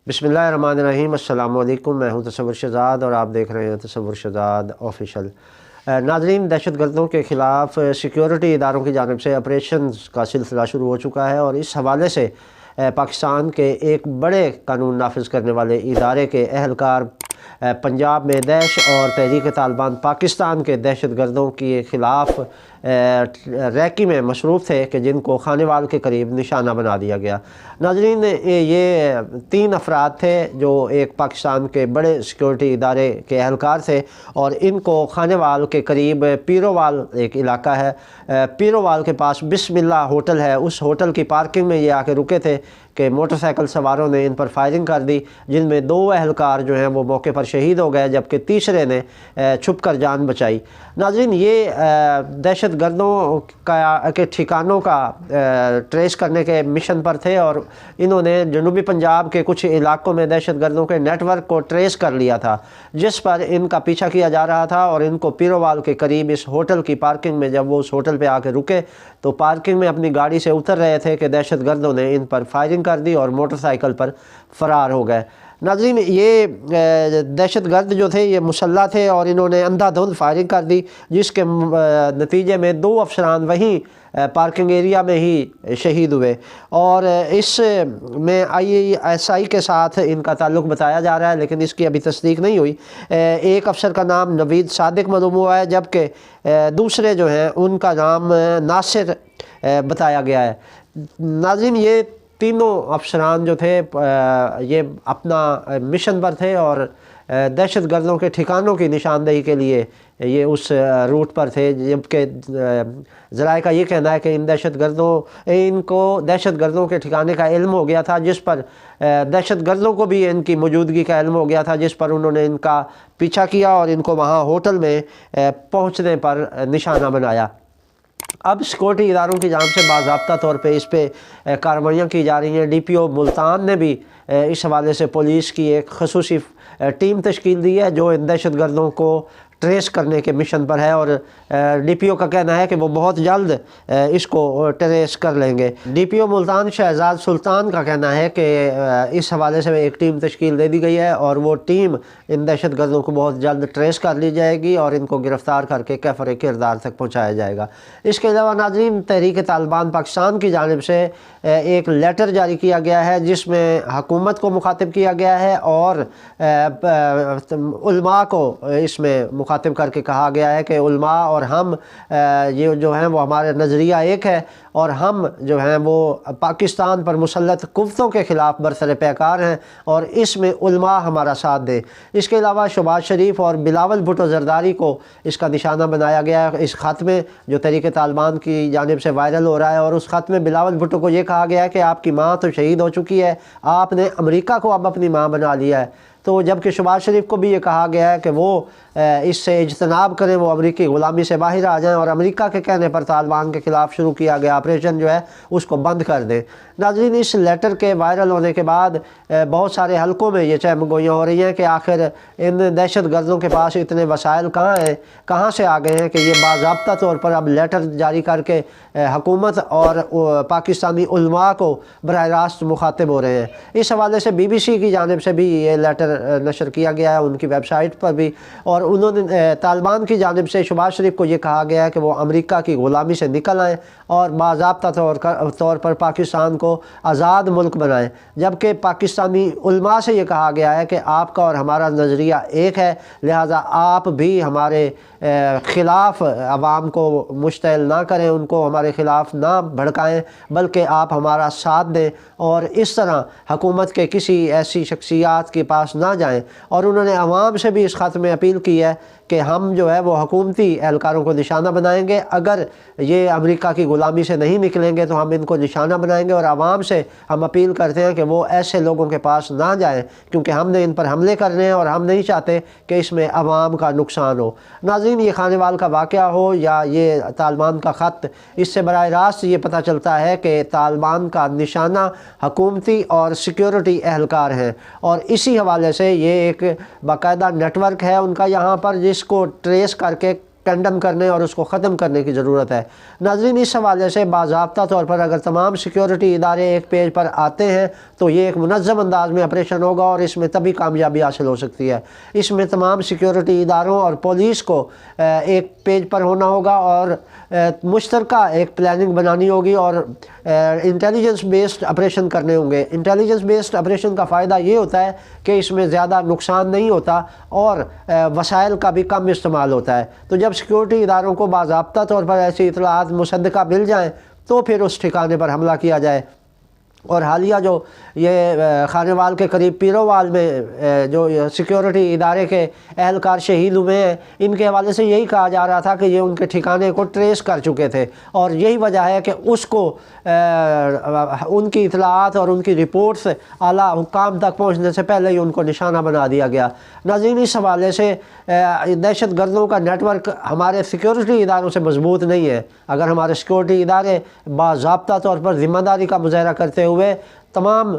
बिस्मिल्लाहिर्रहमानिर्रहीम। अस्सलाम वालेकुम। मैं हूं तसव्वुर शहज़ाद और आप देख रहे हैं तसव्वुर शहज़ाद ऑफिशियल। नाज़रीन, दहशतगर्दों के ख़िलाफ़ सिक्योरिटी इदारों की जानिब से ऑपरेशन का सिलसिला शुरू हो चुका है और इस हवाले से पाकिस्तान के एक बड़े कानून नाफिज करने वाले इदारे के अहलकार पंजाब में दैश और तहरीक तालिबान पाकिस्तान के दहशतगर्दों के ख़िलाफ़ रैकी में मसरूफ़ थे कि जिनको खानेवाल के करीब निशाना बना दिया गया। नाज़रीन, ये 3 अफराद थे जो एक पाकिस्तान के बड़े सिक्योरिटी इदारे के अहलकार थे और इनको खानेवाल के करीब पीरोवाल एक इलाका है, पीरोवाल के पास बिस्मिल्लाह होटल है, उस होटल की पार्किंग में ये आके रुके थे कि मोटरसाइकिल सवारों ने इन पर फायरिंग कर दी, जिनमें 2 अहलकार जो हैं वो मौके पर शहीद हो गए जबकि तीसरे ने छुप कर जान बचाई। नाज़रीन, ये दहशतगर्दों के ठिकानों का ट्रेस करने के मिशन पर थे और इन्होंने जनूबी पंजाब के कुछ इलाकों में दहशतगर्दों के नेटवर्क को ट्रेस कर लिया था, जिस पर इनका पीछा किया जा रहा था। और इनको पीरोवाल के करीब इस होटल की पार्किंग में जब वो उस होटल पे आके रुके तो पार्किंग में अपनी गाड़ी से उतर रहे थे कि दहशतगर्दों ने इन पर फायरिंग कर दी और मोटरसाइकिल पर फ़रार हो गए। नाज़रीन, ये दहशतगर्द जो थे ये मुसल्लह थे और इन्होंने अंधाधुंध फायरिंग कर दी, जिसके नतीजे में 2 अफसरान वहीं पार्किंग एरिया में ही शहीद हुए। और इस में ISI के साथ इनका ताल्लुक़ बताया जा रहा है, लेकिन इसकी अभी तस्दीक नहीं हुई। एक अफसर का नाम नवीद सादिक मालूम हुआ है, जबकि दूसरे जो हैं उनका नाम नासिर बताया गया है। नाज़रीन, ये तीनों अफसरान जो थे ये अपना मिशन पर थे और दहशतगर्दों के ठिकानों की निशानदेही के लिए ये उस रूट पर थे, जबकि ज़राए का ये कहना है कि इनको दहशतगर्दों के ठिकाने का इल्म हो गया था, जिस पर दहशतगर्दों को भी इनकी मौजूदगी का इल्म हो गया था, जिस पर उन्होंने इनका पीछा किया और इनको वहाँ होटल में पहुँचने पर निशाना बनाया। अब सिक्योरिटी इदारों की जानिब से बाज़ाब्ता तौर पे इस पर कार्रवाइयाँ की जा रही हैं। DPO मुल्तान ने भी इस हवाले से पुलिस की एक ख़ुसूसी टीम तश्कील दी है जो इन दहशतगर्दों को ट्रेस करने के मिशन पर है और DPO का कहना है कि वो बहुत जल्द इसको ट्रेस कर लेंगे। DPO मुल्तान शहजाद सुल्तान का कहना है कि इस हवाले से एक टीम तश्कील दे दी गई है और वो टीम इन दहशतगर्दों को बहुत जल्द ट्रेस कर ली जाएगी और इनको गिरफ़्तार करके कैफ़र किरदार तक पहुँचाया जाएगा। इसके अलावा नाज़रीन, तहरीक तालिबान पाकिस्तान की जानिब से एक लेटर जारी किया गया है जिसमें हुकूमत को मुखातिब किया गया है और उलमा को इसमें मुखातिब करके कहा गया है कि उलमा और हम ये जो हैं वो हमारे नज़रिया एक है और हम जो हैं वो पाकिस्तान पर मुसल्लत कुव्वतों के ख़िलाफ़ बरसर पैकार हैं और इसमें उलमा हमारा साथ दे। इसके अलावा शहबाज शरीफ और बिलावल भुट्टो ज़रदारी को इसका निशाना बनाया गया है इस ख़त में जो तहरीक तालिबान की जानिब से वायरल हो रहा है। और उस ख़त में बिलावल भुट्टो को ये कहा गया है कि आपकी माँ तो शहीद हो चुकी है, आपने अमेरिका को अब अपनी माँ बना लिया है। तो जबकि शहबाज शरीफ को भी ये कहा गया है कि वो इससे इज्तनाब करें, वो अमरीकी ग़ुलामी से बाहर आ जाएं और अमेरिका के कहने पर तालिबान के ख़िलाफ़ शुरू किया गया ऑपरेशन जो है उसको बंद कर दें। नाज़रीन, इस लेटर के वायरल होने के बाद बहुत सारे हलकों में ये चहमगोइयाँ हो रही हैं कि आखिर इन दहशतगर्दों के पास इतने वसाइल कहाँ हैं, कहाँ से आ गए हैं कि ये बाज़ाब्ता तौर पर अब लेटर जारी करके हुकूमत और पाकिस्तानी उलमा को बराह रास्त मुखातिब हो रहे हैं। इस हवाले से BBC की जानिब से भी ये लेटर नशर किया गया है उनकी वेबसाइट पर भी, और उन्होंने तालिबान की जानिब से शहबाज शरीफ को ये कहा गया है कि वो अमेरिका की ग़ुलामी से निकल आएँ और बाज़ाब्ता तौर पर पाकिस्तान को आज़ाद मुल्क बनाएं। जबकि पाकिस्तानी उलमा से ये कहा गया है कि आपका और हमारा नज़रिया एक है, लिहाजा आप भी हमारे ख़िलाफ़ अवाम को मुश्तइल ना करें, उनको हमारे ख़िलाफ़ ना भड़काएं, बल्कि आप हमारा साथ दें और इस तरह हुकूमत के किसी ऐसी शख्सियात के पास ना जाएं। और उन्होंने अवाम से भी इस ख़त में अपील की है कि हम जो है वो हुकूमती एहलकारों को निशाना बनाएंगे, अगर ये अमेरिका की ग़ुलामी से नहीं निकलेंगे तो हम इनको निशाना बनाएंगे। और आवाम से हम अपील करते हैं कि वो ऐसे लोगों के पास ना जाएं क्योंकि हमने इन पर हमले करने हैं और हम नहीं चाहते कि इसमें आवाम का नुकसान हो। नाज़रीन, ये खानेवाल का वाक़या हो या ये तालिबान का ख़त, इससे बराह रास्त ये पता चलता है कि तालिबान का निशाना हुकूमती और सिक्योरिटी एहलकार हैं और इसी हवाले से ये एक बाकायदा नेटवर्क है उनका यहाँ पर, जिसको ट्रेस करके कंडम करने और उसको ख़त्म करने की ज़रूरत है। नाज़रीन, इस हवाले से बाज़ाब्ता तौर पर अगर तमाम सिक्योरिटी इदारे एक पेज पर आते हैं तो ये एक मुनज़्ज़म अंदाज में ऑपरेशन होगा और इसमें तभी कामयाबी हासिल हो सकती है। इसमें तमाम सिक्योरिटी इदारों और पुलिस को एक पेज पर होना होगा और मुश्तरका एक प्लानिंग बनानी होगी और इंटेलिजेंस बेस्ड ऑपरेशन करने होंगे। इंटेलिजेंस बेस्ड ऑपरेशन का फ़ायदा ये होता है कि इसमें ज़्यादा नुकसान नहीं होता और वसाइल का भी कम इस्तेमाल होता है। तो जब सिक्योरिटी इदारों को बाज़ाब्ता तौर पर ऐसी इतलात मुसद्दका मिल जाएँ तो फिर उस ठिकाने पर हमला किया जाए। और हालिया जो ये खानेवाल के करीब पीरोवाल में जो सिक्योरिटी इदारे के अहलकार शहीद हुए हैं, इनके हवाले से यही कहा जा रहा था कि ये उनके ठिकाने को ट्रेस कर चुके थे और यही वजह है कि उसको उनकी इतलात और उनकी रिपोर्ट्स आला हुकाम तक पहुंचने से पहले ही उनको निशाना बना दिया गया। नाज़रीन, इस हवाले से दहशत गर्दों का नेटवर्क हमारे सिक्योरिटी इदारों से मजबूत नहीं है। अगर हमारे सिक्योरिटी इदारे बाज़ाब्ता तौर पर ज़िम्मेदारी का मुज़ाहरा करते हुए तमाम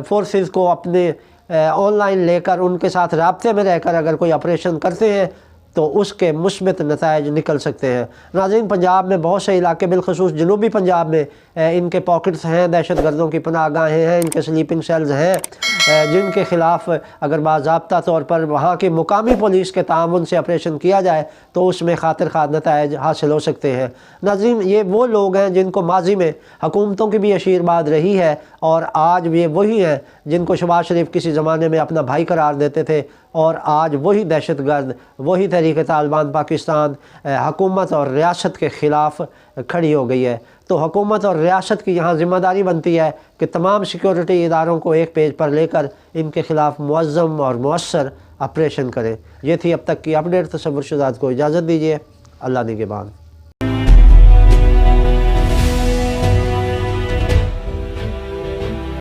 फोर्सेस को अपने ऑनलाइन लेकर उनके साथ राब्ते में रहकर अगर कोई ऑपरेशन करते हैं तो उसके मुस्बित नताइज निकल सकते हैं। नाज़रीन, पंजाब में बहुत से इलाके बिलखसूस जनूबी पंजाब में इनके पॉकेट्स हैं, दहशत गर्दों की पनाहगाहें हैं, इनके स्लीपिंग सेल्स हैं जिनके ख़िलाफ़ अगर बाज़ाब्ता तौर पर वहाँ की मुकामी पुलिस के तामुन से ऑपरेशन किया जाए तो उसमें खातिर खा नताइज हासिल हो सकते हैं। नाज़रीन, ये वो लोग हैं जिनको माजी में हुकूमतों की भी आशीर्वाद रही है और आज ये वही हैं जिनको शहबाज शरीफ किसी ज़माने में अपना भाई करार देते थे और आज वही दहशत गर्द, वही तहरीक तालिबान पाकिस्तान हुकूमत और रियासत के ख़िलाफ़ खड़ी हो गई है। तो हुकूमत और रियासत की यहाँ ज़िम्मेदारी बनती है कि तमाम सिक्योरिटी इदारों को एक पेज पर लेकर इनके ख़िलाफ़ मुअज़्ज़म और मुअस्सर ऑपरेशन करें। ये थी अब तक की अपडेट। तसव्वुर शुज़ात को इजाज़त दीजिए। अल्लाह निगहबान।